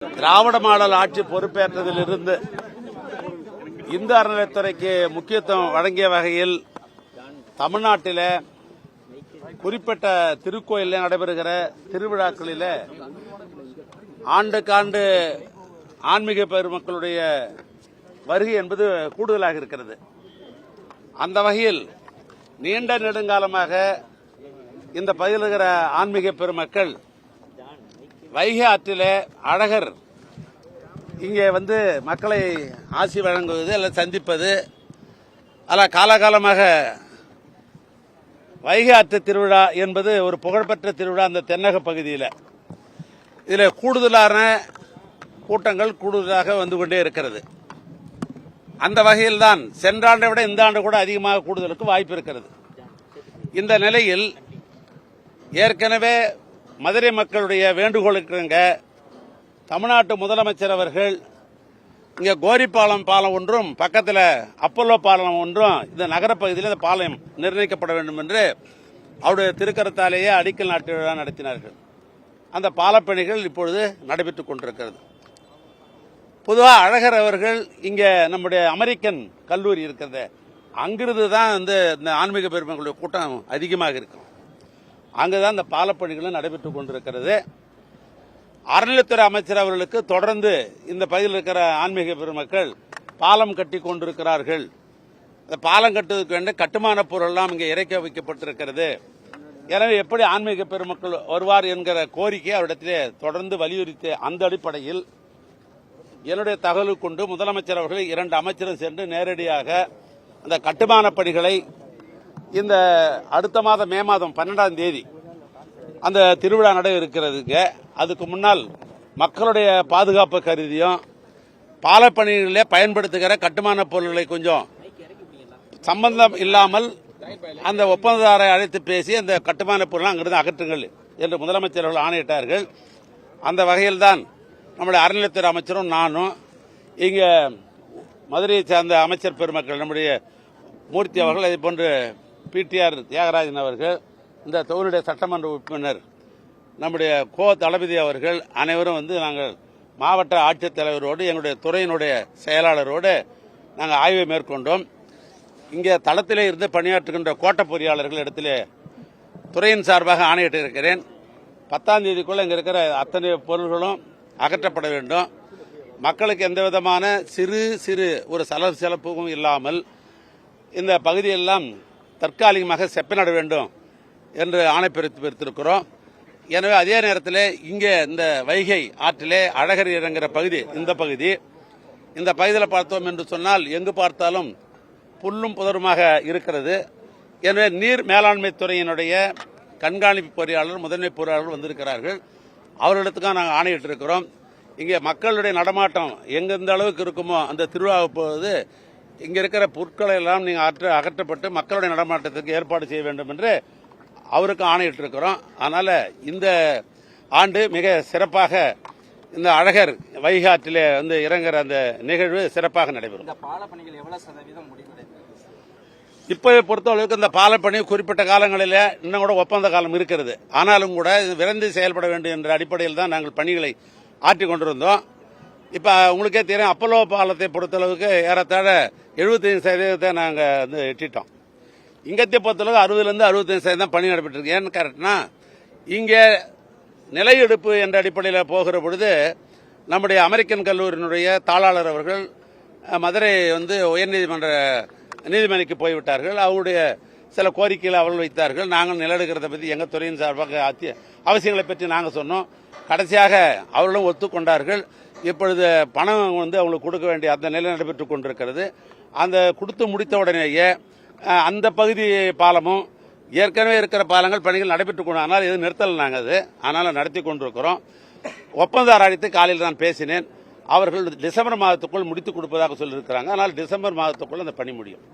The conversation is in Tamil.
திராவிட மாடல் ஆட்சி பொறுப்பேற்றதிலிருந்து இந்து அறநிலையத்துறைக்கு முக்கியத்துவம் வழங்கிய வகையில் தமிழ்நாட்டில் குறிப்பிட்ட திருக்கோயிலில் நடைபெறுகிற திருவிழாக்களில் ஆண்டுக்காண்டு ஆன்மீக பெருமக்களுடைய வருகை என்பது கூடுதலாக இருக்கிறது. அந்த வகையில் நீண்ட நெடுங்காலமாக இந்த பகுதியில் இருக்கிற ஆன்மீக பெருமக்கள் வைகை ஆற்றிலே அழகர் இங்கே வந்து மக்களை ஆசி வழங்குவது அல்லது சந்திப்பது அல்ல காலகாலமாக வைகை ஆற்று திருவிழா என்பது ஒரு புகழ்பெற்ற திருவிழா அந்த தென்னக பகுதியில். இதில் கூடுதலான கூட்டங்கள் கூடுதலாக வந்து கொண்டே இருக்கிறது. அந்த வகையில் தான் சென்ற ஆண்டை விட இந்த ஆண்டு கூட அதிகமாக கூடுதலுக்கு வாய்ப்பு இருக்கிறது. இந்த நிலையில் ஏற்கனவே மதுரை மக்களுடைய வேண்டுகோளுக்கு தமிழ்நாட்டு முதலமைச்சர் அவர்கள் இங்கே கோரிப்பாலம் பாலம் ஒன்றும் பக்கத்தில் அப்பல்லோ பாலம் ஒன்றும் இந்த நகரப்பகுதியில் இந்த பாலம் நிர்ணயிக்கப்பட வேண்டும் என்று அவருடைய திருக்கரத்தாலேயே அடிக்கல் நாட்டு விழா நடத்தினார்கள். அந்த பாலப்பணிகள் இப்பொழுது நடைபெற்றுக் கொண்டிருக்கிறது. பொதுவாக அழகர் அவர்கள் இங்கே நம்முடைய அமெரிக்கன் கல்லூரி இருக்கிறது, அங்கிருந்து தான் இந்த ஆன்மீக பெருமக்களுடைய கூட்டம் அதிகமாக இருக்கும். அங்குதான் இந்த பாலப்பணிகளும் நடைபெற்றுக் கொண்டிருக்கிறது. அறநிலையத்துறை அமைச்சர் அவர்களுக்கு தொடர்ந்து இந்த பகுதியில் இருக்கிற ஆன்மீக பெருமக்கள் பாலம் கட்டி கொண்டிருக்கிறார்கள். இந்த பாலம் கட்டுவதற்கு வேண்டிய கட்டுமான பொருள் எல்லாம் இங்கே இறக்கி வைக்கப்பட்டிருக்கிறது. எனவே எப்படி ஆன்மீக பெருமக்கள் வருவார் என்கிற கோரிக்கை அவரிடத்திலே தொடர்ந்து வலியுறுத்தி அந்த அடிப்படையில் என்னுடைய தகவல் கொண்டு முதலமைச்சர் அவர்கள் 2 அமைச்சரும் சென்று நேரடியாக அந்த கட்டுமான பணிகளை இந்த அடுத்த மாதம் மே மாதம் 12ஆம் தேதி அந்த திருவிழா நட இருக்கிறதுங்க. அதுக்கு முன்னால் மக்களுடைய பாதுகாப்பு கருதியும் பாலப்பணிகளிலே பயன்படுத்துகிற கட்டுமான பொருட்களை கொஞ்சம் சம்பந்தம் இல்லாமல் அந்த ஒப்பந்ததாரை அழைத்து பேசி அந்த கட்டுமான பொருள் அங்கிருந்து அகற்றுங்கள் என்று முதலமைச்சர் அவர்கள் ஆணையிட்டார்கள். அந்த வகையில் தான் நம்முடைய அறநிலையத்துறை அமைச்சரும் நானும் இங்கே மதுரையை சேர்ந்த அமைச்சர் பெருமக்கள் நம்முடைய மூர்த்தி அவர்கள் அதே போன்று பிடிஆர் தியாகராஜன் அவர்கள், இந்த தொகுதியுடைய சட்டமன்ற உறுப்பினர் நம்முடைய கோ தளபதி அவர்கள் அனைவரும் வந்து நாங்கள் மாவட்ட ஆட்சித்தலைவரோடு எங்களுடைய துறையினுடைய செயலாளரோடு நாங்கள் ஆய்வை மேற்கொண்டோம். இங்கே தளத்திலே இருந்து பணியாற்றுகின்ற கோட்ட பொறியாளர்கள் இடத்திலே துறையின் சார்பாக ஆணையிட்டு இருக்கிறேன். 10ஆம் தேதிக்குள்ள இங்கே இருக்கிற அத்தனை பொருள்களும் அகற்றப்பட வேண்டும். மக்களுக்கு எந்த விதமான சிறு ஒரு சலசலப்பும் இல்லாமல் இந்த பகுதியெல்லாம் தற்காலிகமாக செப்பனிட வேண்டும் என்று ஆணை பிறப்பித்திருக்கிறோம். எனவே அதே நேரத்தில் இங்கே இந்த வைகை ஆற்றிலே அழகர் இறங்குகிற பகுதி இந்த பகுதியில் பார்த்தோம் என்று சொன்னால் எங்கு பார்த்தாலும் புல்லும் புதருமாக இருக்கிறது. எனவே நீர் மேலாண்மை துறையினுடைய கண்காணிப்பு பொறியாளர் முதன்மை பொறியாளர்கள் வந்திருக்கிறார்கள். அவர்களிடத்துக்காக நாங்கள் ஆணையிட்டிருக்கிறோம். இங்கே மக்களுடைய நடமாட்டம் எந்த அளவுக்கு இருக்குமோ அந்த திருவிழா போது இங்கே இருக்கிற பொருட்களை எல்லாம் நீங்கள் அகற்றப்பட்டு மக்களுடைய நடமாட்டத்திற்கு ஏற்பாடு செய்ய வேண்டும் என்று அவருக்கு ஆணையிட்டிருக்கிறோம். அதனால் இந்த ஆண்டு மிக சிறப்பாக இந்த அழகர் வைகை ஆற்றிலே வந்து இறங்குற அந்த நிகழ்வு சிறப்பாக நடைபெறும். இப்போ பொறுத்தளவுக்கு இந்த பாலப்பணி குறிப்பிட்ட காலங்களில் இன்னும் கூட ஒப்பந்த காலம் இருக்கிறது. ஆனாலும் கூட விரைந்து செயல்பட வேண்டும் என்ற அடிப்படையில் தான் நாங்கள் பணிகளை ஆற்றிக் கொண்டிருந்தோம். இப்போ உங்களுக்கே தெரியும், அப்பல்லோ பாலத்தை பொறுத்தளவுக்கு ஏறத்தாழ 75% நாங்கள் வந்து எட்டிட்டோம். இங்கத்தை பொறுத்தளவுக்கு 60லேருந்து 65% பணி நடைபெற்றிருக்கு. ஏன்னு கரெக்ட்னா இங்கே நிலை எடுப்பு என்ற அடிப்படையில் போகிற பொழுது நம்முடைய அமெரிக்கன் கல்லூரியினுடைய தாளாளர் அவர்கள் மதுரை வந்து உயர்நீதிமன்ற நீதிமன்றைக்கு போய்விட்டார்கள். அவருடைய சில கோரிக்கைகளை அவர்கள் வைத்தார்கள். நாங்கள் நிலடுகிறத பற்றி எங்கள் துறையின் சார்பாக அவசியங்களை பற்றி நாங்கள் சொன்னோம். கடைசியாக அவர்களும் ஒத்துக்கொண்டார்கள். இப்பொழுது பணம் வந்து அவங்களுக்கு கொடுக்க வேண்டிய அந்த நிலை நடைபெற்றுக் கொண்டிருக்கிறது. அந்த கொடுத்து முடித்த உடனேயே அந்த பகுதி பாலமும் ஏற்கனவே இருக்கிற பாலங்கள் பணிகள் நடைபெற்றுக் கொண்டு, ஆனால் எதுவும் நிறுத்தலை நாங்கள் அது அதனால் நடத்தி கொண்டிருக்கிறோம். ஒப்பந்தார் அழைத்து காலையில் நான் பேசினேன். அவர்கள் டிசம்பர் மாதத்துக்குள் முடித்துக் கொடுப்பதாக சொல்லியிருக்கிறாங்க. ஆனால் டிசம்பர் மாதத்துக்குள் அந்த பணி முடியும்.